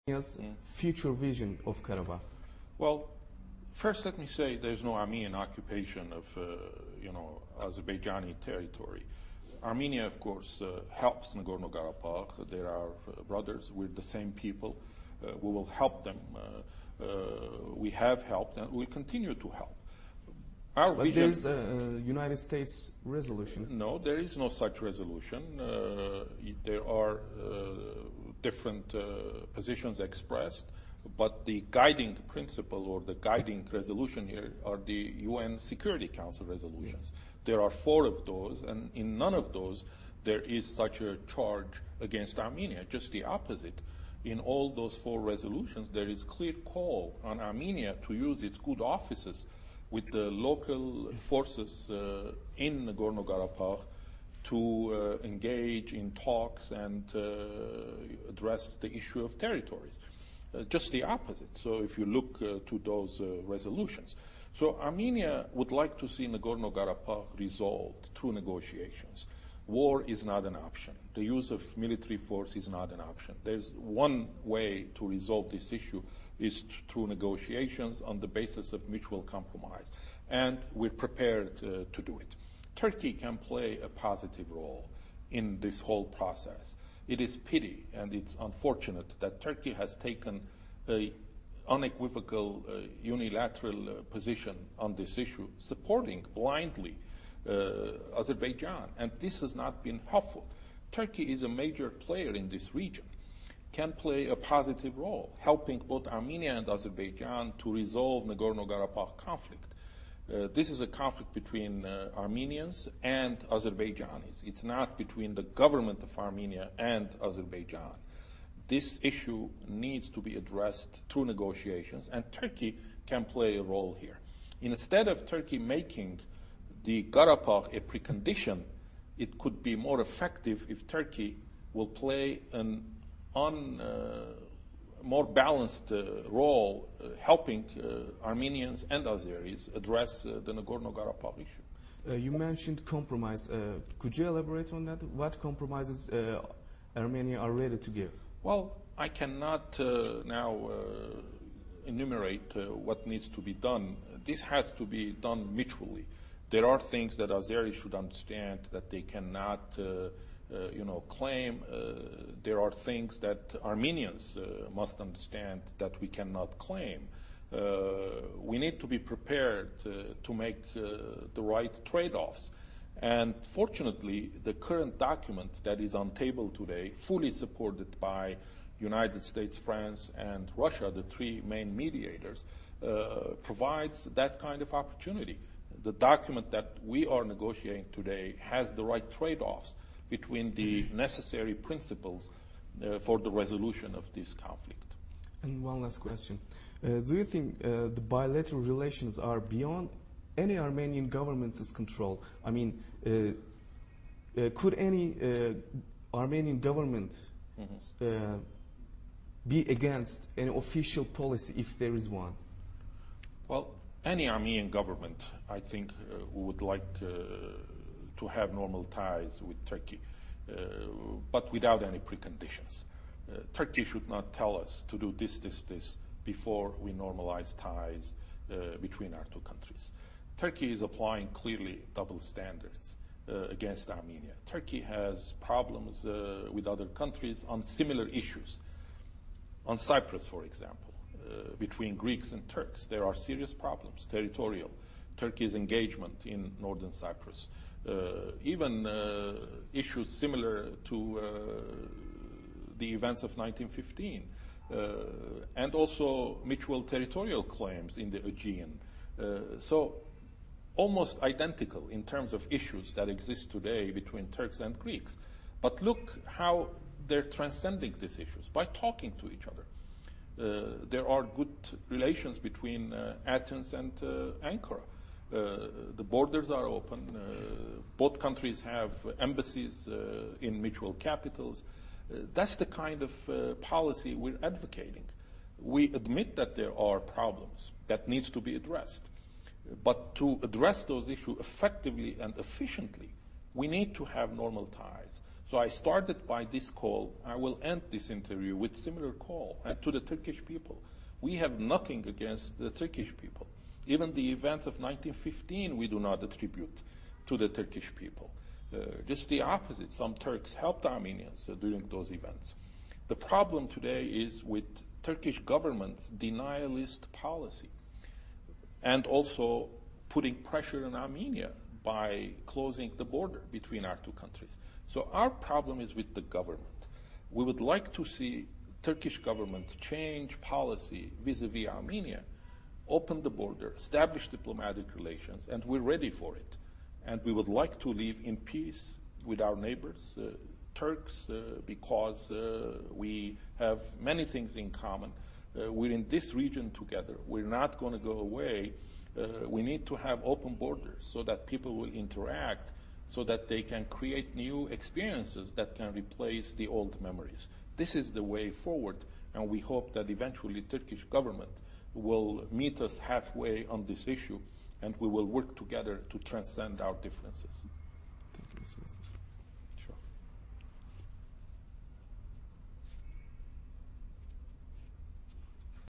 Armenia's future vision of Karabakh? Well, first let me say there's no Armenian occupation of, Azerbaijani territory. Armenia, of course, helps Nagorno-Karabakh. They are brothers. We're the same people. We will help them. We have helped and we'll continue to help. But there's a United States resolution. No, there is no such resolution. There are different positions expressed, but the guiding principle or the guiding resolution here are the UN Security Council resolutions. There are 4 of those, and in none of those there is such a charge against Armenia, just the opposite. In all those 4 resolutions, there is clear call on Armenia to use its good offices with the local forces in Nagorno-Karabakh to engage in talks and address the issue of territories. Just the opposite. So if you look to those resolutions. So Armenia would like to see Nagorno-Karabakh resolved through negotiations. War is not an option. The use of military force is not an option. There's one way to resolve this issue is through negotiations on the basis of mutual compromise. And we're prepared to do it. Turkey can play a positive role in this whole process. It is pity and it's unfortunate that Turkey has taken an unequivocal unilateral position on this issue, supporting blindly Azerbaijan. And this has not been helpful. Turkey is a major player in this region, can play a positive role, helping both Armenia and Azerbaijan to resolve Nagorno-Karabakh conflict. This is a conflict between Armenians and Azerbaijanis. It's not between the government of Armenia and Azerbaijan. This issue needs to be addressed through negotiations, and Turkey can play a role here. Instead of Turkey making the Karabakh a precondition, it could be more effective if Turkey will play an more balanced role helping Armenians and Azeris address the Nagorno-Karabakh issue. You mentioned compromise. Could you elaborate on that? What compromises Armenia are ready to give? Well, I cannot now enumerate what needs to be done. This has to be done mutually. There are things that Azeris should understand that they cannot claim. There are things that Armenians must understand that we cannot claim. We need to be prepared to make the right trade-offs. And fortunately, the current document that is on table today, fully supported by United States, France, and Russia, the 3 main mediators, provides that kind of opportunity. The document that we are negotiating today has the right trade-offs between the necessary principles for the resolution of this conflict. And one last question. Do you think the bilateral relations are beyond any Armenian government's control? I mean, could any Armenian government be against any official policy if there is one? Well, any Armenian government, I think, would like to have normal ties with Turkey, but without any preconditions. Turkey should not tell us to do this before we normalize ties between our 2 countries. Turkey is applying clearly double standards against Armenia. Turkey has problems with other countries on similar issues. On Cyprus, for example, between Greeks and Turks, there are serious problems, territorial. Turkey's engagement in northern Cyprus. Even issues similar to the events of 1915, and also mutual territorial claims in the Aegean. So almost identical in terms of issues that exist today between Turks and Greeks. But look how they're transcending these issues by talking to each other. There are good relations between Athens and Ankara. The borders are open. Both countries have embassies in mutual capitals. That's the kind of policy we're advocating. We admit that there are problems that needs to be addressed. But to address those issues effectively and efficiently, we need to have normal ties. So So I started by this call. I will end this interview with similar call to the Turkish people. We have nothing against the Turkish people. Even the events of 1915 we do not attribute to the Turkish people. Just the opposite. Some Turks helped Armenians during those events. The problem today is with Turkish government's denialist policy and also putting pressure on Armenia by closing the border between our two countries. So our problem is with the government. We would like to see Turkish government change policy vis-a-vis Armenia, open the border, establish diplomatic relations, and we're ready for it. And we would like to live in peace with our neighbors, Turks, because we have many things in common. We're in this region together. We're not going to go away. We need to have open borders so that people will interact, so that they can create new experiences that can replace the old memories. This is the way forward, and we hope that eventually Turkish government will meet us halfway on this issue, and we will work together to transcend our differences. Thank you, Mr. Minister.